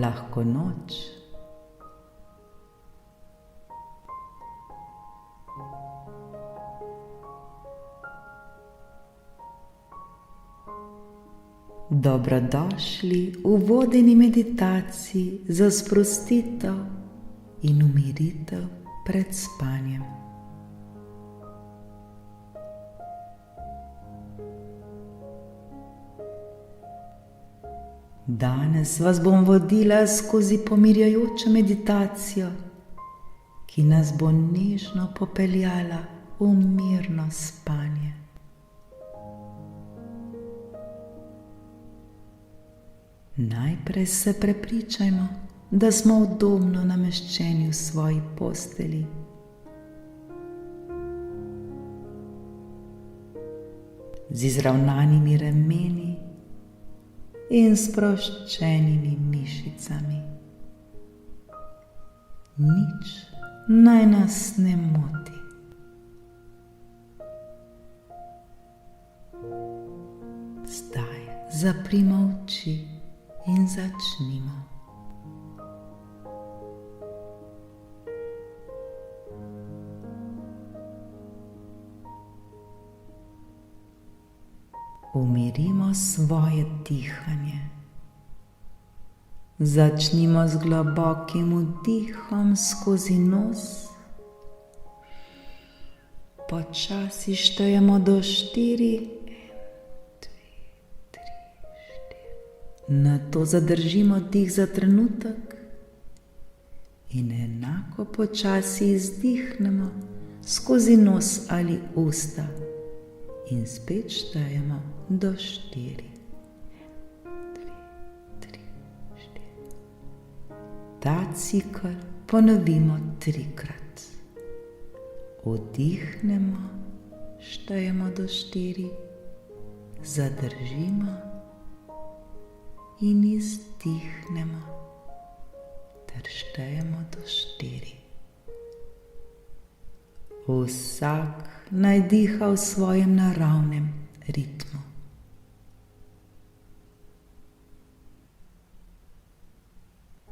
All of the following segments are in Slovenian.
lahko noč. Dobrodošli v vodeni meditaciji za sprostitev in umiritev pred spanjem. Danes vas bom vodila skozi pomirjajočo meditacijo, ki nas bo nežno popeljala v mirno spanje. Najprej se prepričajmo, da smo udobno nameščeni v svoji postelji. Z izravnanimi rameni in sproščenimi mišicami. Nič naj nas ne moti. Zdaj zaprimo oči in začnimo. Umirimo svoje dihanje. Začnimo z globokim vdihom skozi nos. Počasi štejemo do 4. Nato zadržimo dih za trenutek in enako počasi izdihnemo skozi nos ali usta in spet štejemo do 4. 2, 3, 4. Ta cikel ponovimo 3-krat. Vdihnemo, štejemo do 4, zadržimo in izdihnemo ter štejemo do 4. Vsak naj diha v svojem naravnem ritmu.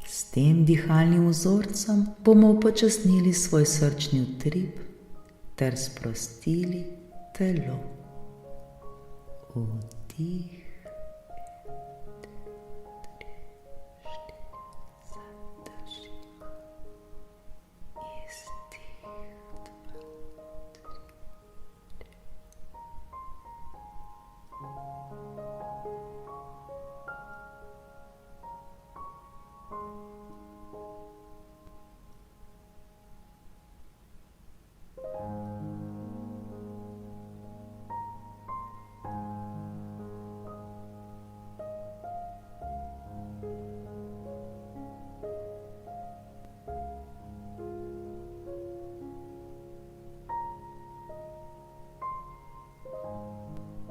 S tem dihalnim vzorcem bomo upočasnili svoj srčni utrip ter sprostili telo. Vdih.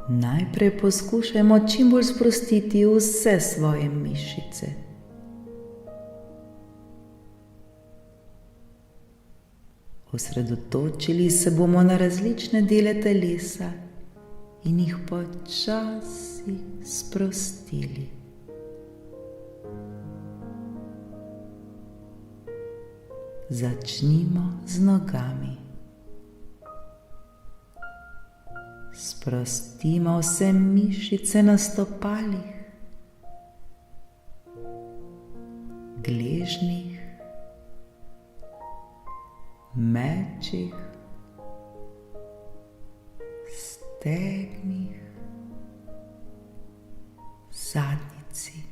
Najprej poskušajmo čim bolj sprostiti vse svoje mišice. Osredotočili se bomo na različne dele telesa in jih počasi sprostili. Začnimo z nogami. Sprostimo vse mišice na stopalih, gležnjih, mečih, stegnih, zadnjici.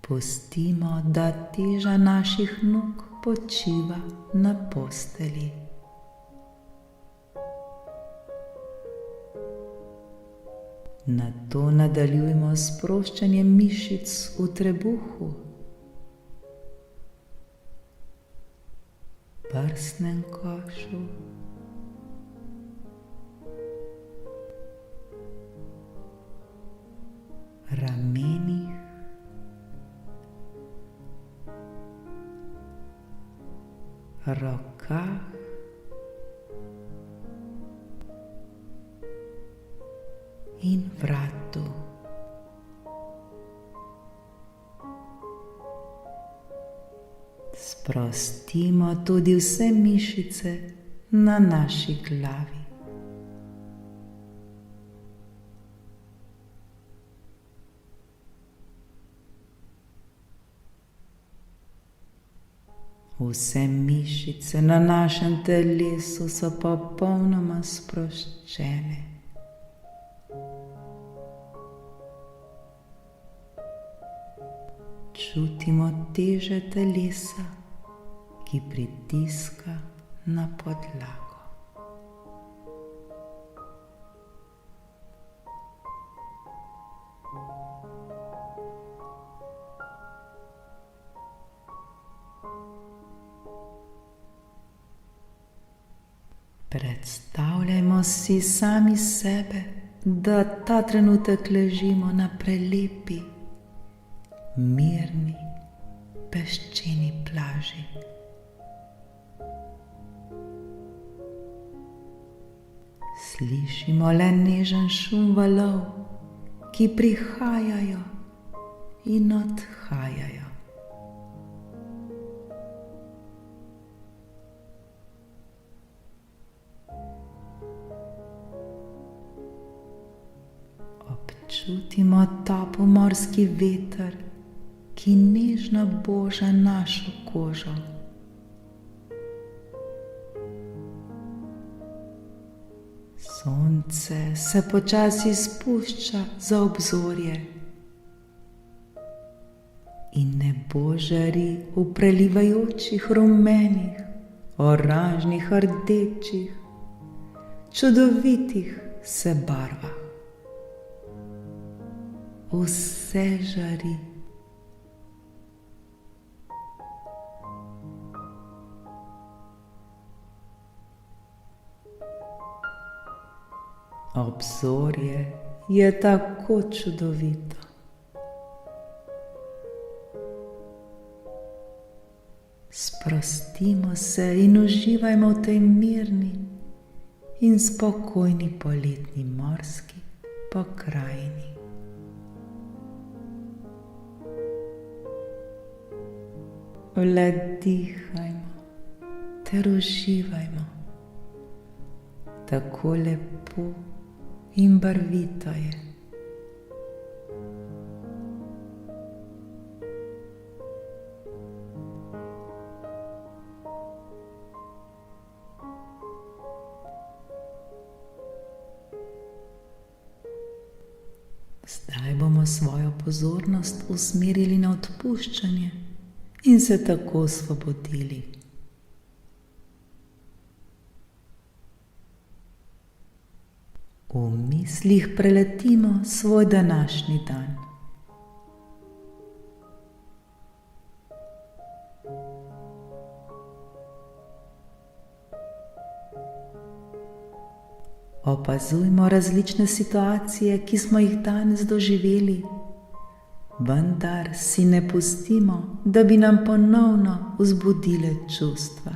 Pustimo, da teža naših nog počiva na postelji. Nato nadaljujmo s sproščanjem mišic v trebuhu, prsnem košu, ramenih, rokah, in vratu. Sprostimo tudi vse mišice na naši glavi. Vse mišice na našem telesu so popolnoma sproščene. Čutimo težo telesa, ki pritiska na podlago. Predstavljajmo si sami sebe, da ta trenutek ležimo na prelepi, mirni, peščeni plaži. Slišimo le nežen šum valov, ki prihajajo in odhajajo. Občutimo topel morski veter, ki nežno boža našo kožo. Sonce se počasi spušča za obzorje in nebo žari v prelivajočih rumenih, oranžnih, rdečih, čudovitih se barvah. Vse žari. Obzorje je tako čudovito. Sprostimo se in uživajmo v tej mirni in spokojni poletni morski pokrajini. Le dihajmo ter uživajmo. Tako lepo in barvito je. Zdaj bomo svojo pozornost usmerili na odpuščanje in se tako osvobodili. V mislih preletimo svoj današnji dan. Opazujmo različne situacije, ki smo jih danes doživeli, vendar si ne pustimo, da bi nam ponovno vzbudile čustva.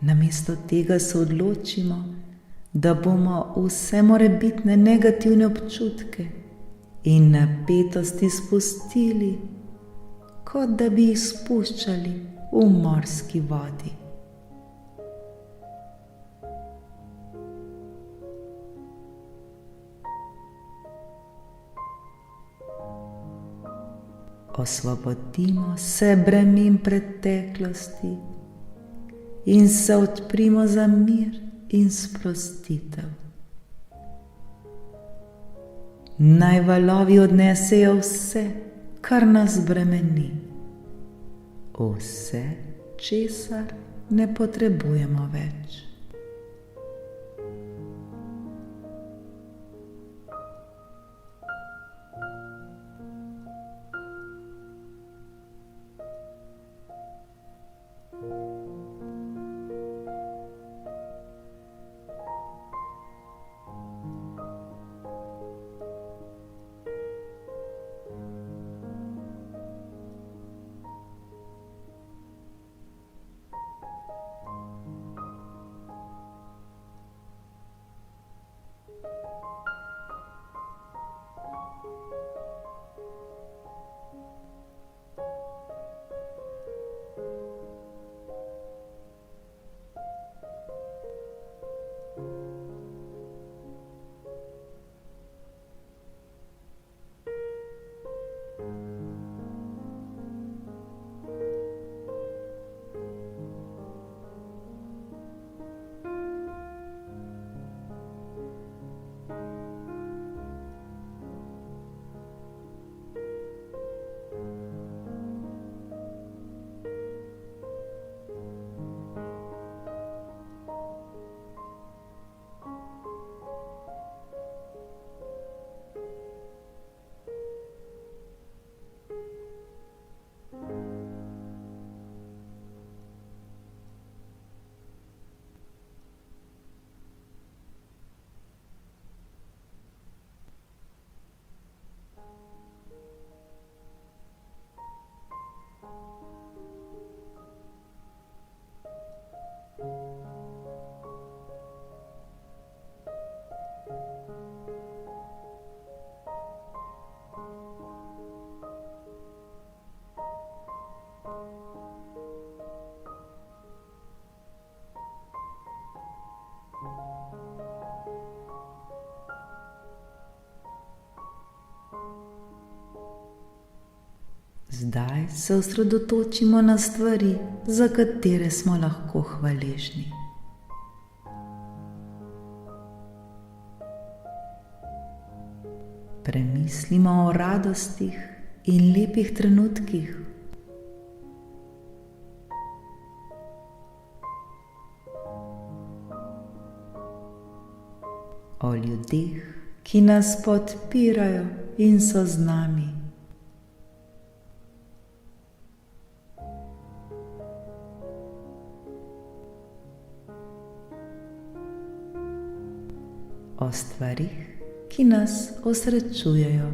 Namesto tega se odločimo, da bomo vse morebitne negativne občutke in napetosti spustili, kot da bi jih spuščali v morski vodi. Osvobodimo se bremen preteklosti in se odprimo za mir in sprostitev. Naj valovi odnesejo vse, kar nas bremeni, vse, česar ne potrebujemo več. Zdaj se osredotočimo na stvari, za katere smo lahko hvaležni. Premislimo o radostih in lepih trenutkih. O ljudeh, ki nas podpirajo in so z nami. O stvarih, ki nas osrečujejo.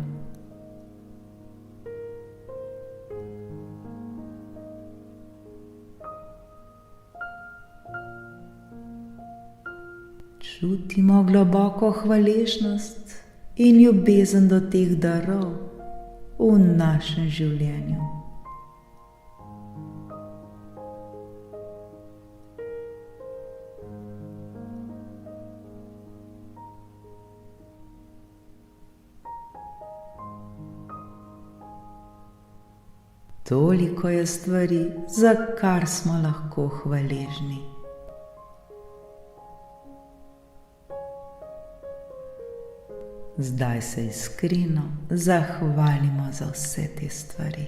Čutimo globoko hvaležnost in ljubezen do teh darov v našem življenju. Toliko je stvari, za kar smo lahko hvaležni. Zdaj se iskreno zahvalimo za vse te stvari.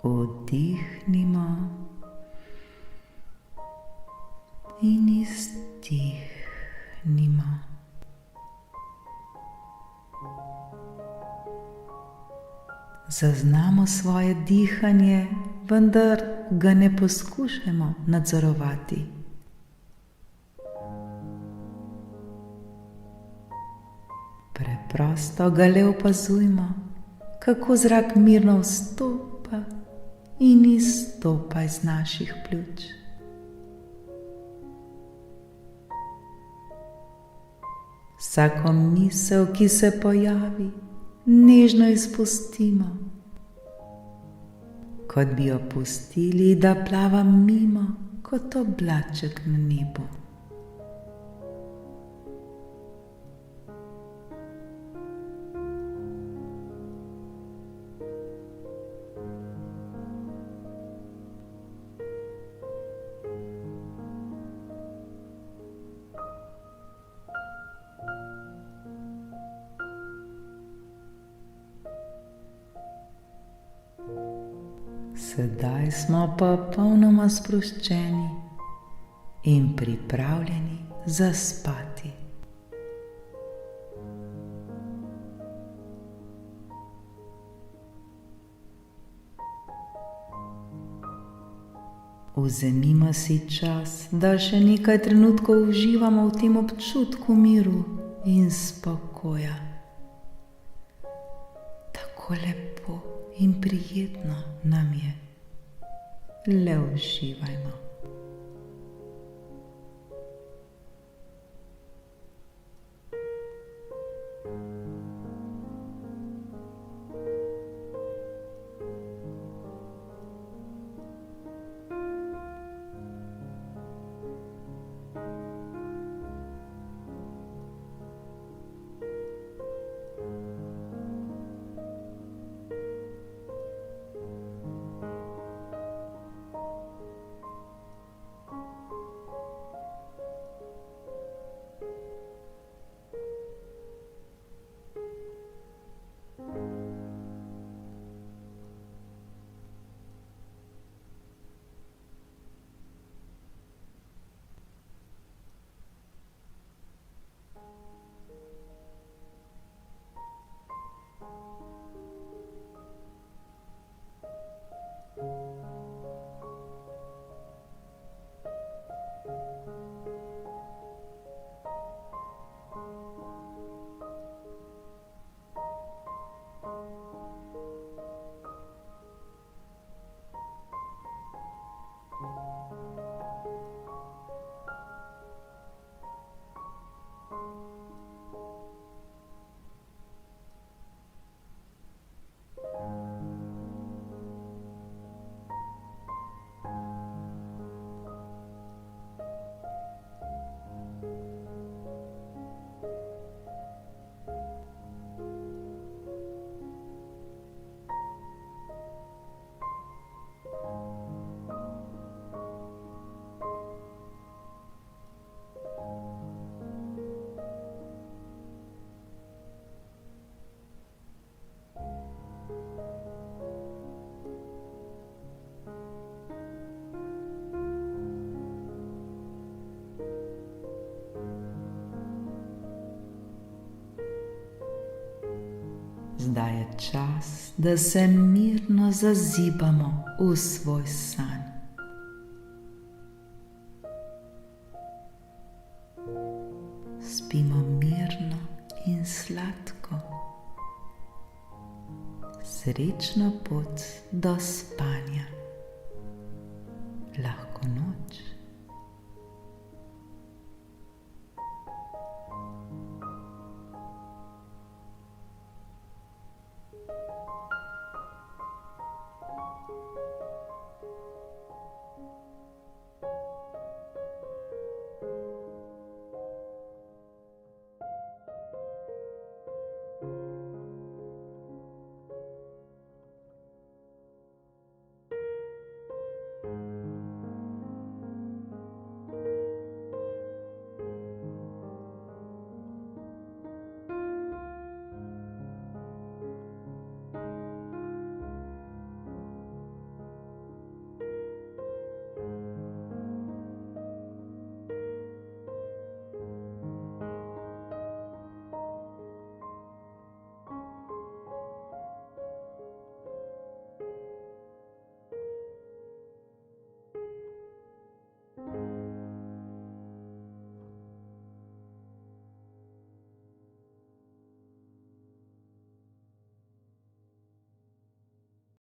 Vdihnimo in izdihnimo. Zaznamo svoje dihanje, vendar ga ne poskušajmo nadzorovati. Preprosto ga le opazujmo, kako zrak mirno vstopa in izstopa iz naših pljuč. Vsako misel, ki se pojavi, nežno izpustimo, kot bi jo pustili, da plava mimo kot oblaček na nebu. Sedaj smo popolnoma sproščeni in pripravljeni zaspati. Vzemimo si čas, da še nekaj trenutkov uživamo v tem občutku miru in spokoja. Tako lepo in prijetno nam je. Le uživajmo. Zdaj je čas, da se mirno zazibamo v svoj san. Spimo mirno in sladko. Srečno pot do spanja. Lahko